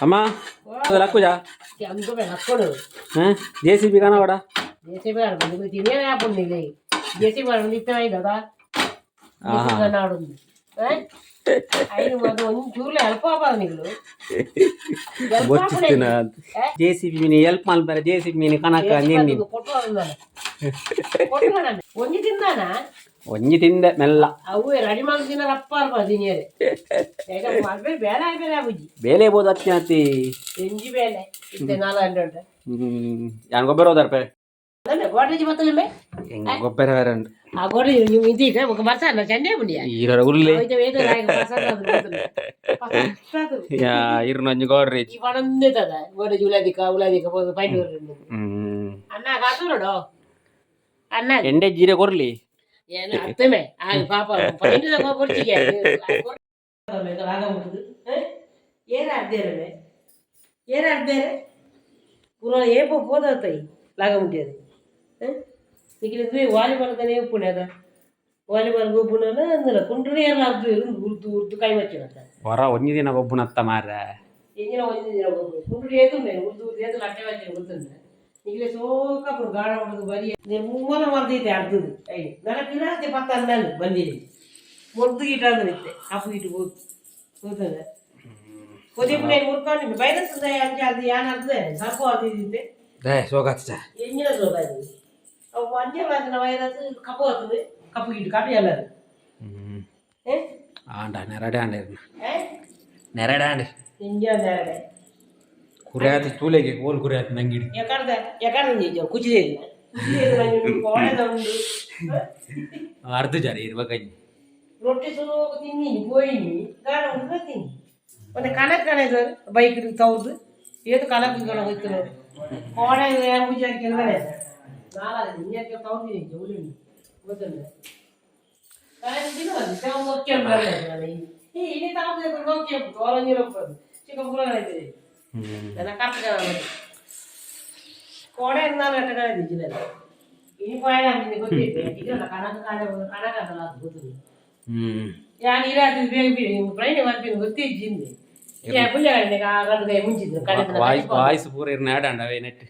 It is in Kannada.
అమ్మా లక్కుజా జేసీబీ కానవాడా జేసీబీ ఆడు తినే అప్పుడు నీకు జేసీబీ ఆడు నిత్యమై కదా నాడు చూడలే వెళ్ళిపోవాలి నీకు జేసీబీ హెల్ప్ మళ్ళీ జేసీబీ మీని కనక ಒಂಜಿ ತಿಂದಾನ ಒಂಜಿ ತಿಂದೆ ಮೆಲ್ಲ ಅವು ರೆಡಿ ಮಾಡಿ ತಿನ್ನ ರಪ್ಪ ತಿನ್ನಿಯರೆ ಬೇಳೆ ಬೇರೆ ಬುಜ್ಜಿ ಬೇಲೆ ಬೋದು ಹತ್ತಿ ಎಂಜಿ ಬೇಳೆ ಇತ್ತೆ 400 ಯಾನ್ ಗೊಬ್ಬರ ಹೋದಾರ್ಪೆ ಗೋಡ್ರೇಜ್ ಬತ್ತಲೇ ಗೊಬ್ಬರ ಬೇರೆ ಉಂಟು ಆ ಗೋಡ್ರೇಜ್ ಇಂತೀಗ ఒక మరసాల చెండే ముండియా ఈర ఉర్లి అయితే వేద రాయక మరసాల పసదు యా ఇర్నొంజి గోడ్రేజ్ ఇవడందే తద ಗೋಡ್ರೇಜ್ ಉಲಾದಿಕ ಪೈಂಡ್ ಅಣ್ಣ ಕಾಸುರಡೋ ಅಣ್ಣ ಎಂಡೆ ಜೀರೆ ಕೊರ್ಲಿ ಏನು ಅತ್ತಮೆ ಆ ಪಾಪ ಪೈಂಡ್ ದ ಕೊರ್ಚಿಗೆ ರಾಗಮುದು ಏನ ಅರ್ದೇರನೆ ಏನ ಅರ್ದೇರೆ ಪುರ ಏಪೋ ಪೋದತೈ లాగముంటేది నీకు వాలీబాల్ కానీ పుణ్యద వాలీబాల్ గొబ్బున అందులో కుంటునే అర్థం ఉర్దు ఉర్దు కాయ వచ్చినట్ట ಹೊರ ಒಂಜಿ ದಿನ ಗೊಬ್ಬುನತ್ತ ಮಾರ ಎಂಜಿನ ಒಂಜಿ ದಿನ ಗೊಬ್ಬು కుంటుడు ఏతుండే ఉర్దు ఏతులు అట్టే వచ్చి గుర్తుంది నీకు సోక అప్పుడు గాడ ఉండదు బరి నేను మూల మర్దైతే అర్థది అయ్యి ನನಗೆ ಪತ್ತ ಅಂದನು ಬಂದಿರಿ ಮೊದ್ದು ಇಟ್ಟಾದ್ರೆ ಇತ್ತೆ ಅಪ್ಪು ಇಟ್ಟು ಹೋಗ್ತದೆ ಕೊದಿಪ್ಪು నేను ಮುರ್ಕೊಂಡು ವೈರಸ್ ಅಂಜ ಅದು ಯಾನ್ ಅರ್ಥದೆ ಸರ್ಪ ಅರ್ದಿದ್ದೆ ಸೋಗಾತ ಎಂಜಿನ ಸೋಗ ಅವು ಅಂಜೆ ಮಾಡಿನ ವೈರಸ್ ಕಪ್ಪು ಹೋಗ್ತದೆ ಕಪ್ಪು ಇಟ್ಟು ಕಪ್ಪಿ ಎಲ್ಲರು ಆಂಡ ನೆರಡೆ ಆಂಡ ನೆರಡೆ ಆಂಡ ಎಂಜ ನೆರಡೆ ಕುರಿಯಾತಿ ತೂಲೆಗೆ ಕೋಲ್ ಕುರಿಯಾತಿ ನಂಗಿಡಿ ಎಕಡ್ದ ಕುಚಿದೆ ಅರ್ಧ ಜಾರಿ ಇರ್ಬೇಕಂಜಿ ರೊಟ್ಟಿ ಸುರು ತಿನ್ನಿ పోయిని ಗಾಡ ಉಂಟು ತಿನ್ನಿ ಮತ್ತೆ ಕನಕ್ ಕಣದ ಬೈಕ್ ತೌದು ಏದು ಕನಕ್ ಗಳ ಹೋಯ್ತು ಕೋಣೆ ವಿಚಾರ ಕೆಳಗಡೆ ನಾಳೆ ನಿನ್ನೆ ತೌದಿನಿ ಜೌಲಿ ಗೊತ್ತಲ್ಲ ಕಾಯಿ ದಿನವಲ್ಲ ತಾವು ನೋಡ್ಕೆ ಬರಲ್ಲ ಈ ಇಲ್ಲಿ ತಾವು ನೋಡ್ಕೆ ತೋರನಿ ರೊಪ್ಪದು ಚಿಕ್ಕ ಪುರಗಳಿದೆ ನನ್ನ ಕರ್ಕ ಕೋಣೆ ನಾನು ಅಟ್ಟಗಳ ದಿಜಿಲ್ಲ ಇನಿ ಪಾಯನ ನಿನ್ನೆ ಗೊತ್ತಿದೆ ಈಗ ಕನಕ ಕನಕ ಅದಲ್ಲ ಅದು ಗೊತ್ತಿಲ್ಲ ಯಾರು ಇರಾದು ಬೇಗ ಪ್ರೈನ್ ಮಾಡ್ತೀನಿ ಗೊತ್ತಿದ್ದಿಂದೆ ಯಾ ಪುಲ್ಯ ಆ ಗಂಟೆ ಮುಂಚಿದ್ರು ವಾಯ್ಸ್ ಪೂರ ಇರ್ನ ಆಡಂಡವೇ ನೆಟ್